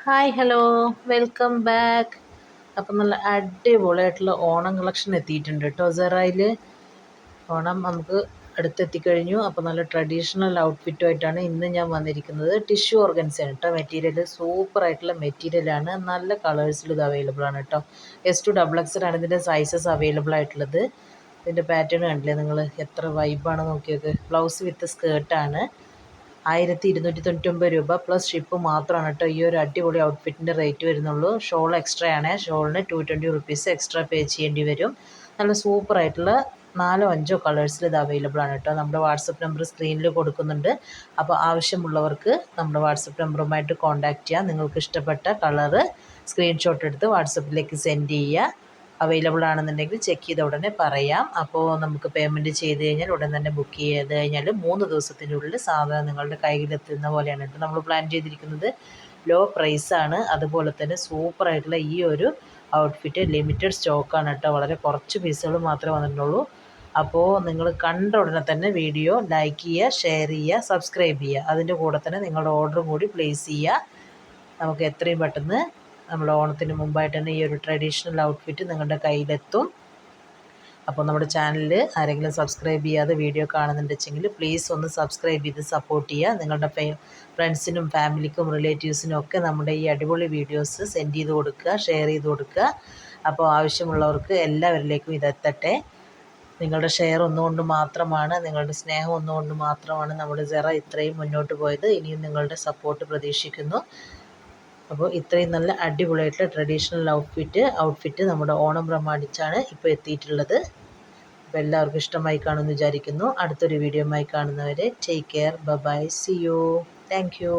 Hi hello welcome back. അപ്പം നല്ല അടിപൊളിയായിട്ടുള്ള ഓണം കളക്ഷൻ എത്തിയിട്ടുണ്ട് കേട്ടോ സെറയിൽ. ഓണം നമുക്ക് അടുത്തെത്തിക്കഴിഞ്ഞു. അപ്പോൾ നല്ല ട്രഡീഷണൽ ഔട്ട്ഫിറ്റുമായിട്ടാണ് ഇന്ന് ഞാൻ വന്നിരിക്കുന്നത്. ടിഷ്യൂ ഓർഗൻസാണ് കേട്ടോ മെറ്റീരിയൽ. സൂപ്പറായിട്ടുള്ള മെറ്റീരിയലാണ്. നല്ല കളേഴ്സിൽ ഇത് അവൈലബിൾ ആണ് കേട്ടോ. S2 XXL ആണ് ഇതിൻ്റെ സൈസസ് അവൈലബിൾ ആയിട്ടുള്ളത്. ഇതിൻ്റെ പാറ്റേൺ കണ്ടില്ലേ നിങ്ങൾ? എത്ര വൈബാണ് നോക്കിയത്. ബ്ലൗസ് വിത്ത് സ്കേർട്ടാണ്. 1299 രൂപ പ്ലസ് ഷിപ്പ് മാത്രമാണ് കേട്ടോ ഈ ഒരു അടിപൊളി ഔട്ട്ഫിറ്റിൻ്റെ റേറ്റ് വരുന്നുള്ളൂ. ഷോൾ എക്സ്ട്രാ ആണ്. ഷോളിന് 220 റുപ്പീസ് എക്സ്ട്രാ പേ ചെയ്യേണ്ടി വരും. നല്ല സൂപ്പറായിട്ടുള്ള 4-5 കളേഴ്സിൽ ഇത് അവൈലബിൾ ആണ് കേട്ടോ. നമ്മുടെ വാട്സപ്പ് നമ്പർ സ്ക്രീനിൽ കൊടുക്കുന്നുണ്ട്. അപ്പോൾ ആവശ്യമുള്ളവർക്ക് നമ്മുടെ വാട്സപ്പ് നമ്പറുമായിട്ട് കോൺടാക്റ്റ് ചെയ്യാം. നിങ്ങൾക്ക് ഇഷ്ടപ്പെട്ട കളറ് സ്ക്രീൻഷോട്ട് എടുത്ത് വാട്സപ്പിലേക്ക് സെൻഡ് ചെയ്യുക. അവൈലബിൾ ആണെന്നുണ്ടെങ്കിൽ ചെക്ക് ചെയ്ത ഉടനെ പറയാം. അപ്പോൾ നമുക്ക് പേയ്മെൻറ്റ് ചെയ്ത് കഴിഞ്ഞാൽ ഉടൻ തന്നെ ബുക്ക് ചെയ്ത് കഴിഞ്ഞാൽ 3 ദിവസത്തിനുള്ളിൽ സാധനം നിങ്ങളുടെ കയ്യിലെത്തുന്ന പോലെയാണ് കേട്ടോ നമ്മൾ പ്ലാൻ ചെയ്തിരിക്കുന്നത്. ലോ പ്രൈസാണ്. അതുപോലെ തന്നെ സൂപ്പറായിട്ടുള്ള ഈ ഒരു ഔട്ട്ഫിറ്റ് ലിമിറ്റഡ് സ്റ്റോക്കാണ് കേട്ടോ. വളരെ കുറച്ച് പീസുകൾ മാത്രമേ വന്നിട്ടുള്ളൂ. അപ്പോൾ നിങ്ങൾ കണ്ട ഉടനെ തന്നെ വീഡിയോ ലൈക്ക് ചെയ്യുക, ഷെയർ ചെയ്യുക, സബ്സ്ക്രൈബ് ചെയ്യുക. അതിൻ്റെ കൂടെ തന്നെ നിങ്ങളുടെ ഓർഡറും കൂടി പ്ലേസ് ചെയ്യുക. നമുക്ക് എത്രയും പെട്ടെന്ന് നമ്മുടെ ഓണത്തിന് മുമ്പായിട്ട് തന്നെ ഈ ഒരു ട്രഡീഷണൽ ഔട്ട്ഫിറ്റ് നിങ്ങളുടെ കയ്യിലെത്തും. അപ്പോൾ നമ്മുടെ ചാനലിൽ ആരെങ്കിലും സബ്സ്ക്രൈബ് ചെയ്യാതെ വീഡിയോ കാണുന്നുണ്ടെങ്കിൽ പ്ലീസ് ഒന്ന് സബ്സ്ക്രൈബ് ചെയ്ത് സപ്പോർട്ട് ചെയ്യുക. നിങ്ങളുടെ ഫ്രണ്ട്സിനും ഫാമിലിക്കും റിലേറ്റീവ്സിനും ഒക്കെ നമ്മുടെ ഈ അടിപൊളി വീഡിയോസ് സെൻഡ് ചെയ്ത് കൊടുക്കുക, ഷെയർ ചെയ്ത് കൊടുക്കുക. അപ്പോൾ ആവശ്യമുള്ളവർക്ക് എല്ലാവരിലേക്കും ഇതെത്തട്ടെ. നിങ്ങളുടെ ഷെയർ ഒന്നുകൊണ്ട് മാത്രമാണ്, നിങ്ങളുടെ സ്നേഹം ഒന്നുകൊണ്ട് മാത്രമാണ് നമ്മുടെ സെറ ഇത്രയും മുന്നോട്ട് പോയത്. ഇനിയും നിങ്ങളുടെ സപ്പോർട്ട് പ്രതീക്ഷിക്കുന്നു. അപ്പോൾ ഇത്രയും നല്ല അടിപൊളിയായിട്ടുള്ള ട്രഡീഷണൽ ഔട്ട്ഫിറ്റ് നമ്മുടെ ഓണം പ്രമാണിച്ചാണ് ഇപ്പോൾ എത്തിയിട്ടുള്ളത്. അപ്പോൾ എല്ലാവർക്കും ഇഷ്ടമായി കാണുമെന്ന് വിചാരിക്കുന്നു. അടുത്തൊരു വീഡിയോയുമായി കാണുന്നവരെ take care, bye, see you, thank U.